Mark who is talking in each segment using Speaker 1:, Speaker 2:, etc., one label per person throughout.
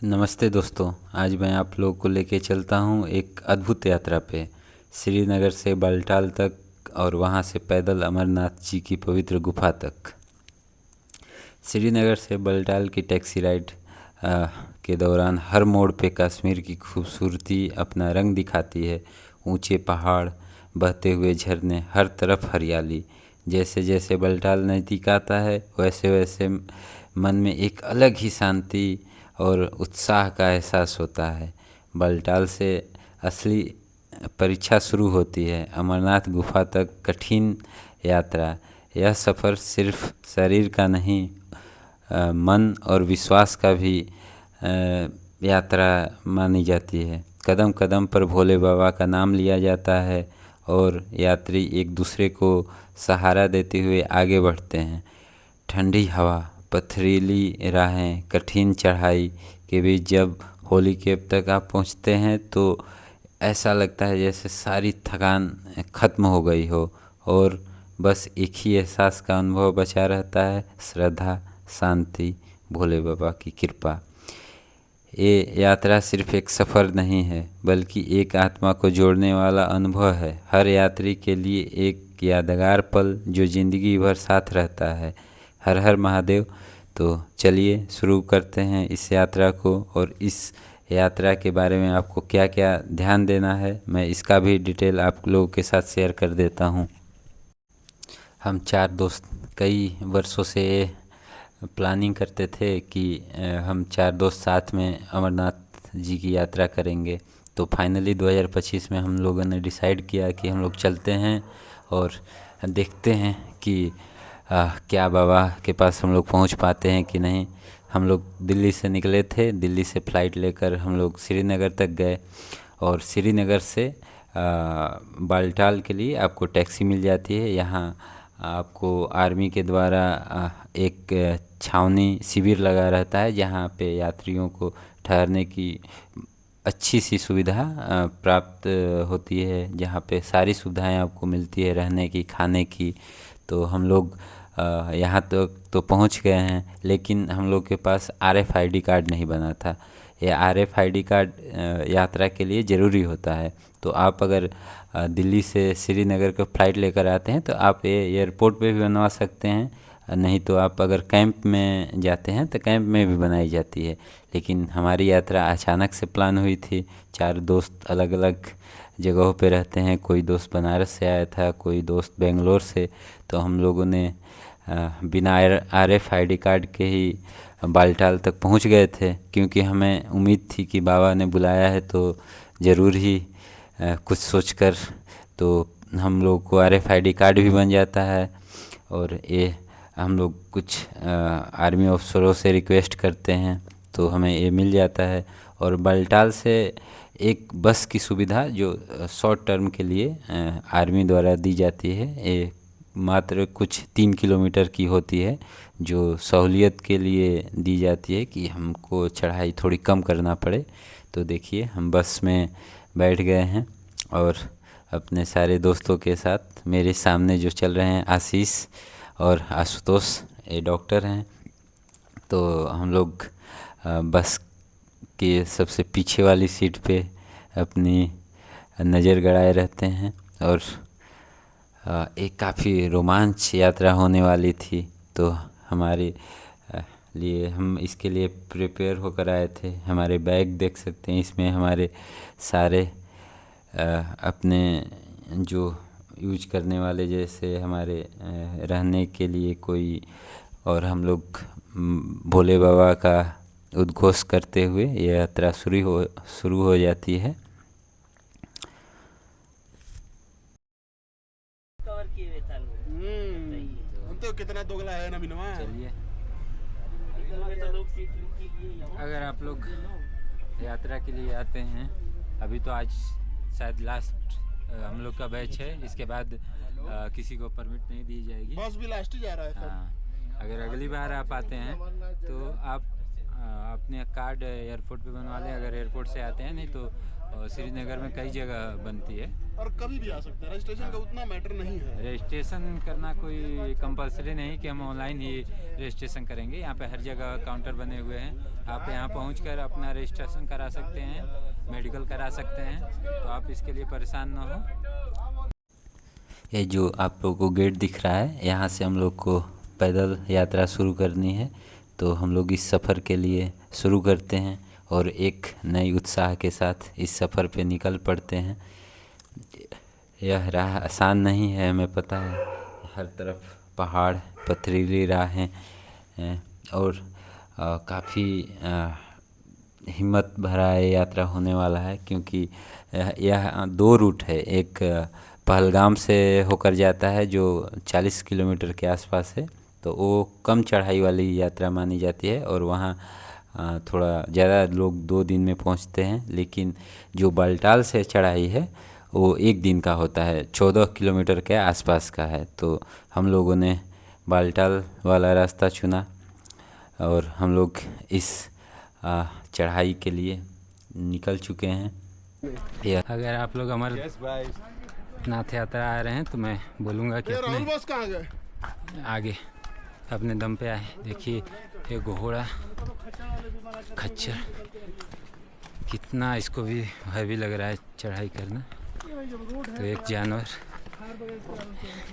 Speaker 1: नमस्ते दोस्तों। आज मैं आप लोगों को लेके चलता हूँ एक अद्भुत यात्रा पे, श्रीनगर से बालटाल तक और वहाँ से पैदल अमरनाथ जी की पवित्र गुफा तक। श्रीनगर से बालटाल की टैक्सी राइड के दौरान हर मोड़ पे कश्मीर की खूबसूरती अपना रंग दिखाती है। ऊंचे पहाड़, बहते हुए झरने, हर तरफ हरियाली। जैसे जैसे बालटाल नज़दीक आता है वैसे वैसे मन में एक अलग ही शांति और उत्साह का एहसास होता है। बालटाल से असली परीक्षा शुरू होती है, अमरनाथ गुफा तक कठिन यात्रा। यह सफ़र सिर्फ शरीर का नहीं, मन और विश्वास का भी यात्रा मानी जाती है। कदम कदम पर भोले बाबा का नाम लिया जाता है और यात्री एक दूसरे को सहारा देते हुए आगे बढ़ते हैं। ठंडी हवा, पथरीली राहें, कठिन चढ़ाई के बीच जब होली कैंप तक आप पहुंचते हैं तो ऐसा लगता है जैसे सारी थकान ख़त्म हो गई हो और बस एक ही एहसास का अनुभव बचा रहता है, श्रद्धा, शांति, भोले बाबा की कृपा। ये यात्रा सिर्फ एक सफ़र नहीं है बल्कि एक आत्मा को जोड़ने वाला अनुभव है। हर यात्री के लिए एक यादगार पल जो ज़िंदगी भर साथ रहता है। हर हर महादेव। तो चलिए शुरू करते हैं इस यात्रा को, और इस यात्रा के बारे में आपको क्या क्या ध्यान देना है मैं इसका भी डिटेल आप लोगों के साथ शेयर कर देता हूँ। हम 4 दोस्त कई वर्षों से प्लानिंग करते थे कि हम 4 दोस्त साथ में अमरनाथ जी की यात्रा करेंगे। तो फाइनली 2025 में हम लोगों ने डिसाइड किया कि हम लोग चलते हैं और देखते हैं कि क्या बाबा के पास हम लोग पहुंच पाते हैं कि नहीं। हम लोग दिल्ली से निकले थे, दिल्ली से फ़्लाइट लेकर हम लोग श्रीनगर तक गए और श्रीनगर से बालटाल के लिए आपको टैक्सी मिल जाती है। यहाँ आपको आर्मी के द्वारा एक छावनी शिविर लगा रहता है जहाँ पे यात्रियों को ठहरने की अच्छी सी सुविधा प्राप्त होती है, जहाँ पे सारी सुविधाएं आपको मिलती है रहने की, खाने की। तो हम लोग यहाँ तक तो पहुँच गए हैं, लेकिन हम लोग के पास RFID कार्ड नहीं बना था। ये RFID कार्ड यात्रा के लिए ज़रूरी होता है। तो आप अगर दिल्ली से श्रीनगर का फ़्लाइट लेकर आते हैं तो आप ये एयरपोर्ट पे भी बनवा सकते हैं, नहीं तो आप अगर कैंप में जाते हैं तो कैंप में भी बनाई जाती है। लेकिन हमारी यात्रा अचानक से प्लान हुई थी। 4 दोस्त अलग अलग जगहों पे रहते हैं, कोई दोस्त बनारस से आया था, कोई दोस्त बेंगलोर से। तो हम लोगों ने बिना RFID कार्ड के ही बालटाल तक पहुंच गए थे, क्योंकि हमें उम्मीद थी कि बाबा ने बुलाया है तो ज़रूर ही कुछ सोचकर तो हम लोग को RFID कार्ड भी बन जाता है। और ये हम लोग कुछ आर्मी अफसरों से रिक्वेस्ट करते हैं तो हमें ये मिल जाता है। और बालटाल से एक बस की सुविधा जो शॉर्ट टर्म के लिए आर्मी द्वारा दी जाती है, ये मात्र कुछ 3 किलोमीटर की होती है, जो सहूलियत के लिए दी जाती है कि हमको चढ़ाई थोड़ी कम करना पड़े। तो देखिए हम बस में बैठ गए हैं और अपने सारे दोस्तों के साथ, मेरे सामने जो चल रहे हैं आशीष और आशुतोष, ये डॉक्टर हैं। तो हम लोग बस के सबसे पीछे वाली सीट पे अपनी नज़र गड़ाए रहते हैं और एक काफ़ी रोमांच यात्रा होने वाली थी। तो हमारे लिए हम इसके लिए प्रिपेयर होकर आए थे। हमारे बैग देख सकते हैं, इसमें हमारे सारे अपने जो यूज करने वाले, जैसे हमारे रहने के लिए कोई, और हम लोग भोले बाबा का उद्घोष करते हुए ये यात्रा शुरू हो जाती है।
Speaker 2: तो कितना दोगला है ना मिनवा।
Speaker 1: चलिए, अगर आप लोग यात्रा के लिए आते हैं, अभी तो आज शायद लास्ट हम लोग का बैच है, इसके बाद किसी को परमिट नहीं दी जाएगी।
Speaker 2: बस भी लास्ट ही जा रहा है।
Speaker 1: हाँ, अगर अगली बार आप आते हैं तो आप अपने कार्ड एयरपोर्ट पे बनवा लें अगर एयरपोर्ट से आते हैं, नहीं तो श्रीनगर में कई जगह बनती है।
Speaker 2: और कभी भी आ सकते हैं, रजिस्ट्रेशन का उतना मैटर नहीं है।
Speaker 1: रजिस्ट्रेशन करना कोई कंपलसरी नहीं कि हम ऑनलाइन ही रजिस्ट्रेशन करेंगे। यहाँ पे हर जगह काउंटर बने हुए हैं, आप यहाँ पहुँचकर अपना रजिस्ट्रेशन करा सकते हैं, मेडिकल करा सकते हैं, तो आप इसके लिए परेशान ना हो। ये जो आप लोगों को गेट दिख रहा है, यहाँ से हम लोग को पैदल यात्रा शुरू करनी है। तो हम लोग इस सफ़र के लिए शुरू करते हैं और एक नई उत्साह के साथ इस सफ़र पे निकल पड़ते हैं। यह राह आसान नहीं है, हमें पता है। हर तरफ पहाड़, पथरीली राहें और काफ़ी हिम्मत भरा ये यात्रा होने वाला है, क्योंकि यह 2 रूट है। एक पहलगाम से होकर जाता है जो 40 किलोमीटर के आसपास है, तो वो कम चढ़ाई वाली यात्रा मानी जाती है और वहाँ थोड़ा ज़्यादा लोग 2 दिन में पहुँचते हैं। लेकिन जो बालटाल से चढ़ाई है वो 1 दिन का होता है, 14 किलोमीटर के आसपास का है। तो हम लोगों ने बालटाल वाला रास्ता चुना और हम लोग इस चढ़ाई के लिए निकल चुके हैं। अगर आप लोग हमारे नाथ यात्रा आ रहे हैं तो मैं बोलूँगा कि
Speaker 2: राहुल बॉस कहाँ गए?
Speaker 1: आगे अपने दम पे आए। देखिए ये घोड़ा, खच्चर, कितना इसको भी हैवी लग रहा है चढ़ाई करना। तो एक जानवर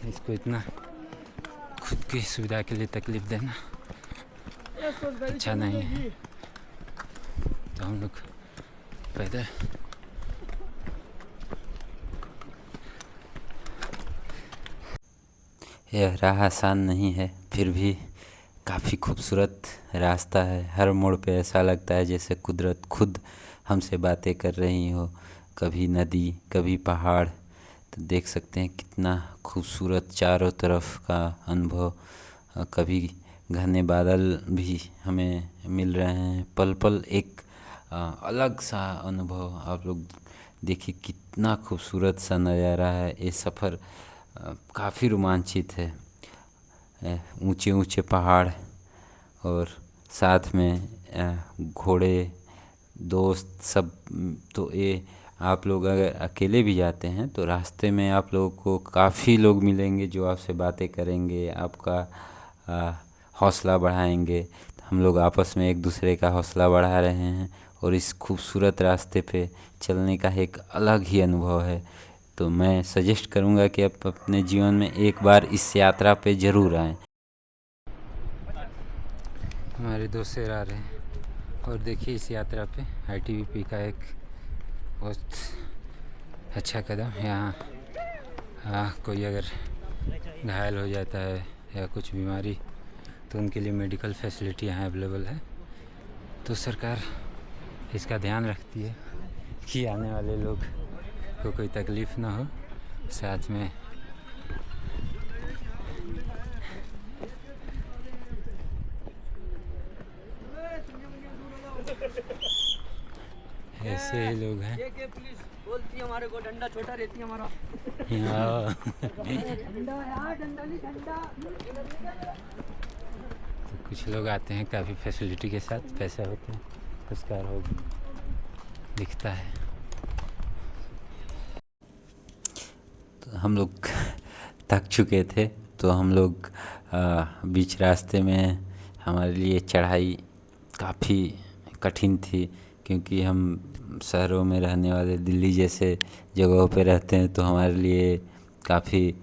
Speaker 1: इसको इतना खुद की सुविधा के लिए तकलीफ देना अच्छा नहीं है। तो हम लोग पैदल यह राह आसान नहीं है, फिर भी काफ़ी खूबसूरत रास्ता है। हर मोड़ पे ऐसा लगता है जैसे कुदरत खुद हमसे बातें कर रही हो। कभी नदी, कभी पहाड़, तो देख सकते हैं कितना खूबसूरत चारों तरफ का अनुभव। कभी घने बादल भी हमें मिल रहे हैं। पल पल एक अलग सा अनुभव। आप लोग देखिए कितना खूबसूरत सा नज़ारा है। ये सफ़र काफ़ी रोमांचित है। ऊंचे ऊंचे पहाड़ और साथ में घोड़े, दोस्त सब। तो ये आप लोग अगर अकेले भी जाते हैं तो रास्ते में आप लोगों को काफ़ी लोग मिलेंगे जो आपसे बातें करेंगे, आपका हौसला बढ़ाएंगे। हम लोग आपस में एक दूसरे का हौसला बढ़ा रहे हैं और इस खूबसूरत रास्ते पे चलने का एक अलग ही अनुभव है। तो मैं सजेस्ट करूँगा कि आप अपने जीवन में एक बार इस यात्रा पे ज़रूर आएँ। हमारे दोस्त शेर आ रहे हैं और देखिए इस यात्रा पे ITBP का एक बहुत अच्छा कदम। यहाँ कोई अगर घायल हो जाता है या कुछ बीमारी तो उनके लिए मेडिकल फैसिलिटी यहाँ अवेलेबल है। तो सरकार इसका ध्यान रखती है कि आने वाले लोग को कोई तकलीफ़ ना हो। साथ में ऐसे ही लोग हैं।
Speaker 3: पुलिस बोलती है हमारे को डंडा छोटा रहती है हमारा। डंडा नहीं डंडा।
Speaker 1: तो कुछ लोग आते हैं काफ़ी फैसिलिटी के साथ, पैसे होते हैं, पुरस्कार हो दिखता है। तो हम लोग थक चुके थे, तो हम लोग बीच रास्ते में हमारे लिए चढ़ाई काफ़ी कठिन थी, क्योंकि हम शहरों में रहने वाले, दिल्ली जैसे जगहों पे रहते हैं, तो हमारे लिए काफ़ी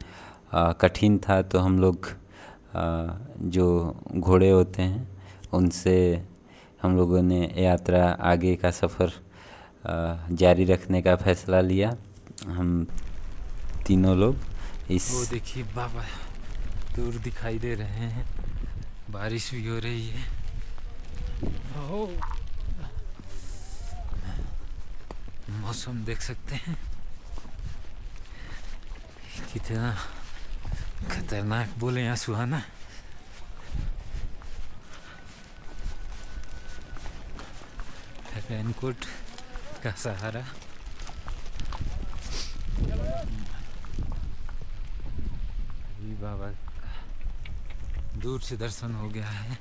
Speaker 1: कठिन था। तो हम लोग जो घोड़े होते हैं उनसे हम लोगों ने यात्रा, आगे का सफ़र जारी रखने का फ़ैसला लिया। हम तीनों लोग वो देखिए बाबा दूर दिखाई दे रहे हैं, बारिश भी हो रही है। मौसम देख सकते हैं कितना खतरनाक, बोले यहाँ सुहाना। रेनकोट का सहारा। बाबा दूर से दर्शन हो गया है।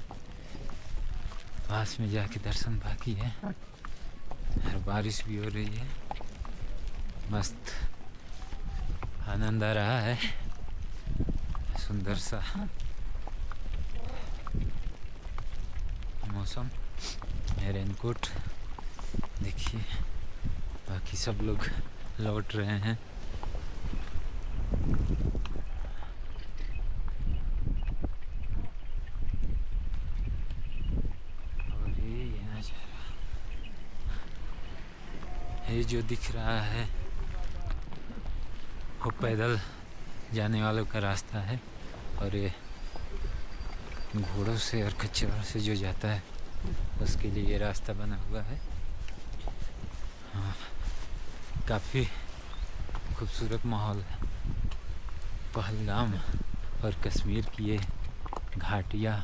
Speaker 1: पास में जाके दर्शन बाकी है और बारिश भी हो रही है। मस्त आनंद आ रहा है। सुंदर सा मौसम, रेनकोट देखिए। बाकी सब लोग लौट रहे हैं। और ये नजारा, ये जो दिख रहा है वो पैदल जाने वालों का रास्ता है। और ये घोड़ों से और खच्चरों से जो जाता है उसके लिए ये रास्ता बना हुआ है। हाँ, काफ़ी खूबसूरत माहौल है। पहलगाम और कश्मीर की ये घाटियाँ,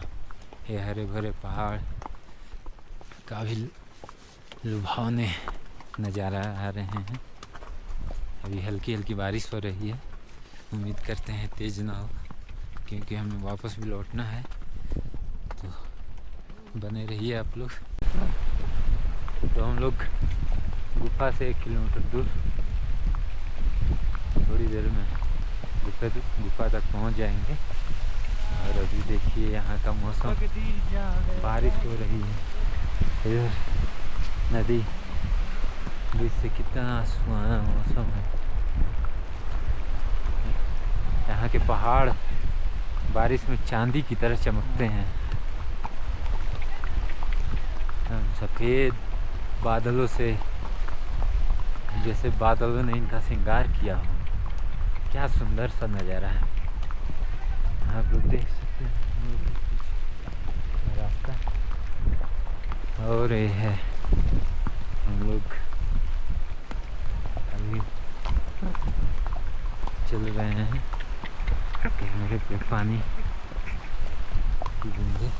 Speaker 1: ये हरे भरे पहाड़, काफ़ी लुभावने नज़ारा आ रहे हैं। अभी हल्की हल्की बारिश हो रही है। उम्मीद करते हैं तेज़ ना हो, क्योंकि हमें वापस भी लौटना है। तो बने रहिए आप लोग। तो हम लोग गुफा से 1 किलोमीटर दूर थोड़ी देर में गुफा तक पहुंच जाएंगे। और अभी देखिए यहाँ का मौसम, बारिश हो रही है। इधर नदी बीच से कितना सुहाना मौसम है। यहाँ के पहाड़ बारिश में चांदी की तरह चमकते हैं। सफ़ेद बादलों से, जैसे बादलों ने इनका श्रृंगार किया हो। क्या सुंदर सा नज़ारा है। आप लोग देख सकते हैं रास्ता। और ये है, हम लोग अभी चल रहे हैं। कैमरे पे पानी की बूंदें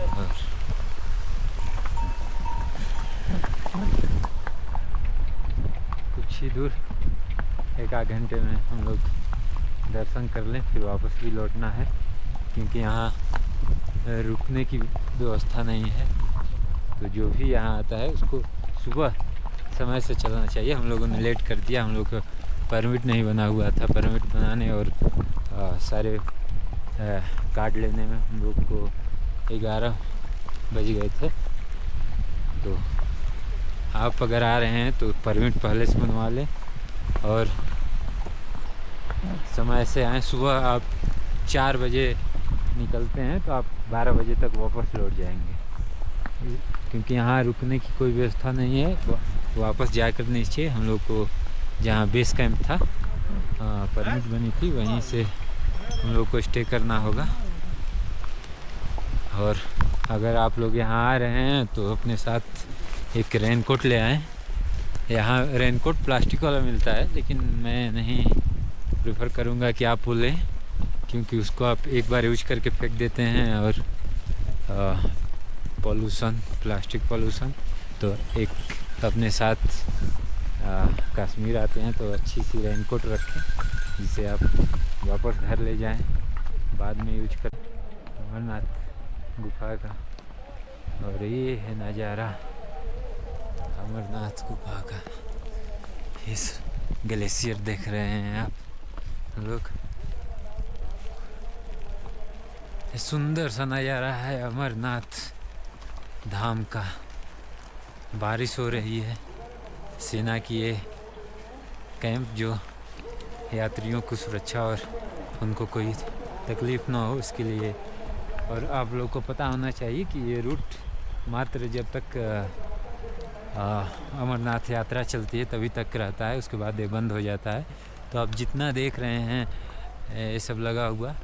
Speaker 1: और कुछ ही दूर 1 आध घंटे में हम लोग दर्शन कर लें, फिर वापस भी लौटना है। क्योंकि यहाँ रुकने की व्यवस्था नहीं है। तो जो भी यहाँ आता है उसको सुबह समय से चलना चाहिए। हम लोगों ने लेट कर दिया। हम लोग को परमिट नहीं बना हुआ था। परमिट बनाने और सारे कार्ड लेने में हम लोग को 11 बज गए थे। तो आप अगर आ रहे हैं तो परमिट पहले से बनवा लें और समय से आएँ। सुबह आप 4 बजे निकलते हैं तो आप 12 बजे तक वापस लौट जाएंगे। क्योंकि यहाँ रुकने की कोई व्यवस्था नहीं है। वापस जाकर नहीं चाहिए। हम लोग को जहाँ बेस कैंप था, परमिट बनी थी, वहीं से हम लोग को स्टे करना होगा। और अगर आप लोग यहाँ आ रहे हैं तो अपने साथ एक रेनकोट ले आएँ। यहाँ रेनकोट प्लास्टिक वाला मिलता है, लेकिन मैं नहीं प्रेफर करूँगा कि आप वो लें, क्योंकि उसको आप एक बार यूज करके फेंक देते हैं और पॉल्यूशन, प्लास्टिक पॉल्यूशन। तो एक अपने साथ कश्मीर आते हैं तो अच्छी सी रेनकोट रखें, जिसे आप वापस घर ले जाएं, बाद में यूज कर। अमरनाथ गुफा का, और ये है नज़ारा अमरनाथ गुफा का। इस ग्लेशियर देख रहे हैं आप लोग। सुंदर सा नज़ारा है अमरनाथ धाम का। बारिश हो रही है। सेना की ये कैंप जो यात्रियों को सुरक्षा और उनको कोई तकलीफ़ ना हो उसके लिए। और आप लोग को पता होना चाहिए कि ये रूट मात्र जब तक अमरनाथ यात्रा चलती है तभी तक रहता है, उसके बाद ये बंद हो जाता है। तो आप जितना देख रहे हैं ये सब लगा हुआ,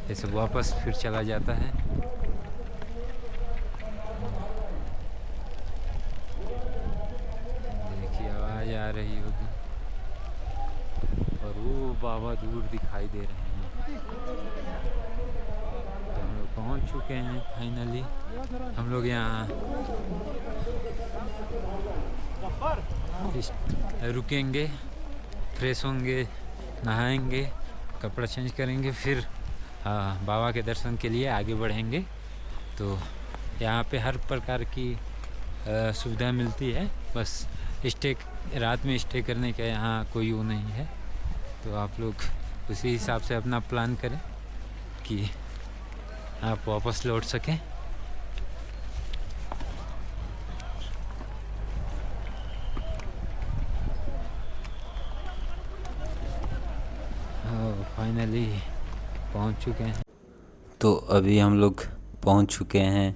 Speaker 1: ये सब वापस फिर चला जाता है। देखिए आवाज़ आ रही होगी, और वो बाबा दूर दिखाई दे रहे हैं। तो हम लोग पहुँच चुके हैं फाइनली। हम लोग यहाँ रुकेंगे, फ्रेश होंगे, नहाएंगे, कपड़ा चेंज करेंगे, फिर बाबा के दर्शन के लिए आगे बढ़ेंगे। तो यहाँ पे हर प्रकार की सुविधा मिलती है, बस रात में स्टे करने का यहाँ कोई वो नहीं है। तो आप लोग उसी हिसाब से अपना प्लान करें कि आप वापस लौट सकें। फाइनली पहुंच चुके हैं। तो अभी हम लोग पहुंच चुके हैं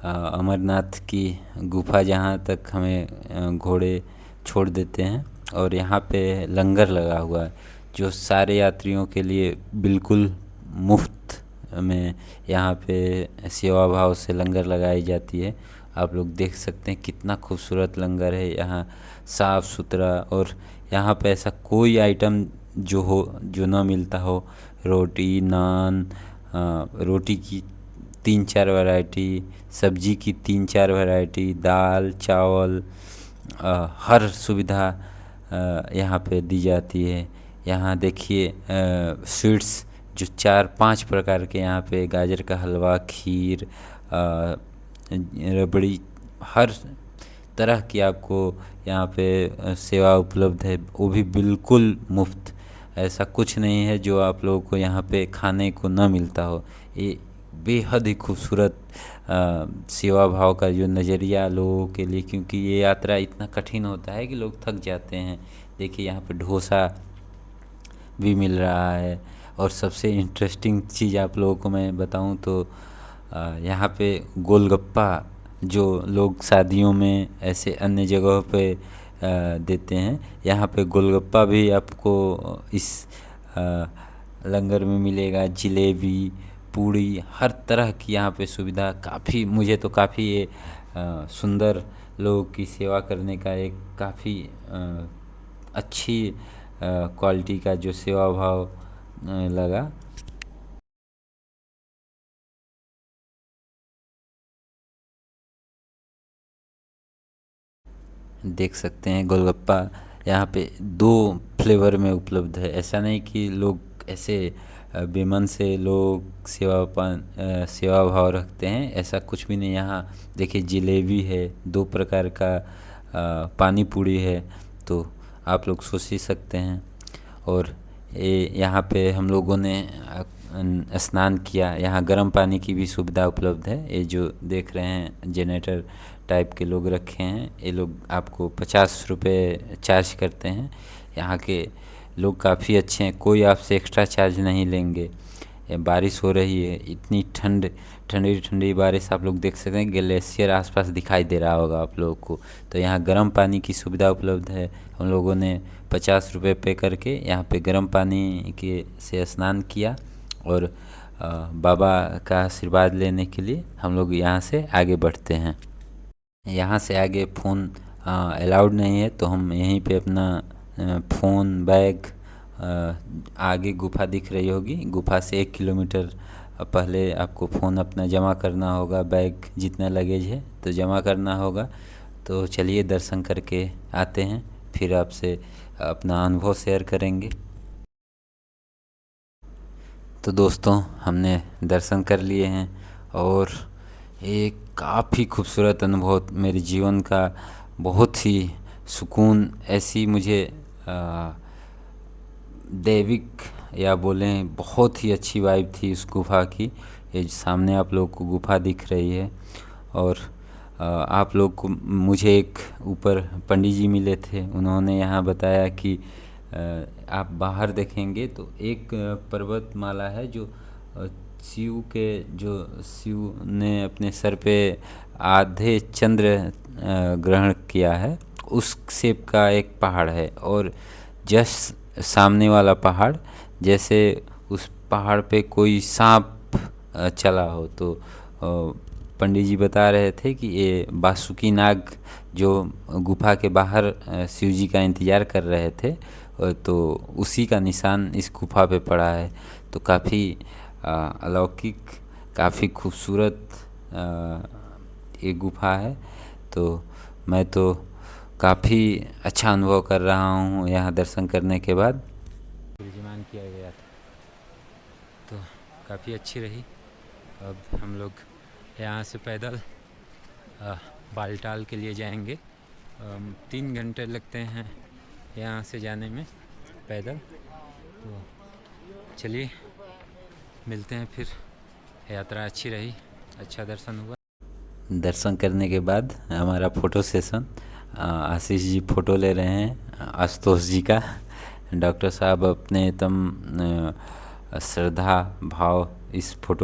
Speaker 1: अमरनाथ की गुफा, जहां तक हमें घोड़े छोड़ देते हैं। और यहाँ पे लंगर लगा हुआ है जो सारे यात्रियों के लिए बिल्कुल मुफ्त में यहाँ पे सेवा भाव से लंगर लगाई जाती है। आप लोग देख सकते हैं कितना खूबसूरत लंगर है यहाँ, साफ़ सुथरा। और यहाँ पे ऐसा कोई आइटम जो ना मिलता हो। रोटी, नान, रोटी की 3-4 वैरायटी, सब्जी की 3-4 वैरायटी, दाल चावल, हर सुविधा यहाँ पे दी जाती है। यहाँ देखिए स्वीट्स जो 4-5 प्रकार के, यहाँ पे गाजर का हलवा, खीर, रबड़ी, हर तरह की आपको यहाँ पे सेवा उपलब्ध है, वो भी बिल्कुल मुफ्त। ऐसा कुछ नहीं है जो आप लोगों को यहाँ पे खाने को ना मिलता हो। ये बेहद ही खूबसूरत सेवा भाव का जो नज़रिया लोगों के लिए, क्योंकि ये यात्रा इतना कठिन होता है कि लोग थक जाते हैं। देखिए यहाँ पे डोसा भी मिल रहा है। और सबसे इंटरेस्टिंग चीज़ आप लोगों को मैं बताऊं तो यहाँ पे गोलगप्पा, जो लोग शादियों में ऐसे अन्य जगहों पे देते हैं, यहाँ पे गोलगप्पा भी आपको इस लंगर में मिलेगा। जलेबी, पूड़ी, हर तरह की यहाँ पे सुविधा। मुझे तो काफ़ी ये सुंदर लोगों की सेवा करने का एक काफ़ी अच्छी क्वालिटी का जो सेवा भाव लगा। देख सकते हैं गोलगप्पा यहाँ पे 2 फ्लेवर में उपलब्ध है। ऐसा नहीं कि लोग ऐसे बेमन से लोग सेवा भाव रखते हैं, ऐसा कुछ भी नहीं। यहाँ देखिए जलेबी है, 2 प्रकार का पानी पूरी है, तो आप लोग सोच ही सकते हैं। और यहाँ पे हम लोगों ने स्नान किया। यहाँ गर्म पानी की भी सुविधा उपलब्ध है। ये जो देख रहे हैं जनरेटर टाइप के लोग रखे हैं, ये लोग आपको 50 रुपये चार्ज करते हैं। यहाँ के लोग काफ़ी अच्छे हैं, कोई आपसे एक्स्ट्रा चार्ज नहीं लेंगे। बारिश हो रही है, इतनी ठंडी ठंडी बारिश, आप लोग देख सकते हैं ग्लेशियर आसपास दिखाई दे रहा होगा आप लोगों को। तो यहाँ गर्म पानी की सुविधा उपलब्ध है। हम लोगों ने 50 रुपये पे करके यहाँ पे गर्म पानी के से स्नान किया। और बाबा का आशीर्वाद लेने के लिए हम लोग यहाँ से आगे बढ़ते हैं। यहाँ से आगे फ़ोन अलाउड नहीं है, तो हम यहीं पे अपना फ़ोन, बैग, आगे गुफा दिख रही होगी, गुफा से 1 किलोमीटर पहले आपको फ़ोन अपना जमा करना होगा। बैग जितना लगेज है तो जमा करना होगा। तो चलिए दर्शन करके आते हैं, फिर आपसे अपना अनुभव शेयर करेंगे। तो दोस्तों, हमने दर्शन कर लिए हैं और एक काफ़ी खूबसूरत अनुभव, मेरे जीवन का बहुत ही सुकून, ऐसी मुझे दैविक या बोलें बहुत ही अच्छी वाइब थी उस गुफ़ा की। ये सामने आप लोग को गुफ़ा दिख रही है। और आप लोग को मुझे एक ऊपर पंडित जी मिले थे, उन्होंने यहाँ बताया कि आप बाहर देखेंगे तो एक पर्वतमाला है जो शिव ने अपने सर पे आधे चंद्र ग्रहण किया है, उस शेप का एक पहाड़ है। और जस्ट सामने वाला पहाड़, जैसे उस पहाड़ पे कोई सांप चला हो। तो पंडित जी बता रहे थे कि ये बासुकी नाग जो गुफा के बाहर शिव जी का इंतज़ार कर रहे थे, तो उसी का निशान इस गुफा पे पड़ा है। तो काफ़ी अलौकिक, काफ़ी खूबसूरत एक गुफा है। तो मैं तो काफ़ी अच्छा अनुभव कर रहा हूँ यहाँ दर्शन करने के बाद। विराजमान किया गया था तो काफ़ी अच्छी रही। अब हम लोग यहाँ से पैदल बालटाल के लिए जाएंगे। 3 घंटे लगते हैं यहाँ से जाने में पैदल। तो चलिए मिलते हैं फिर। यात्रा अच्छी रही, अच्छा दर्शन हुआ। दर्शन करने के बाद हमारा photo session, Ashish ji photo ले रहे हैं आशुतोष जी का। डॉक्टर साहब अपने तम श्रद्धा भाव इस फ़ोटो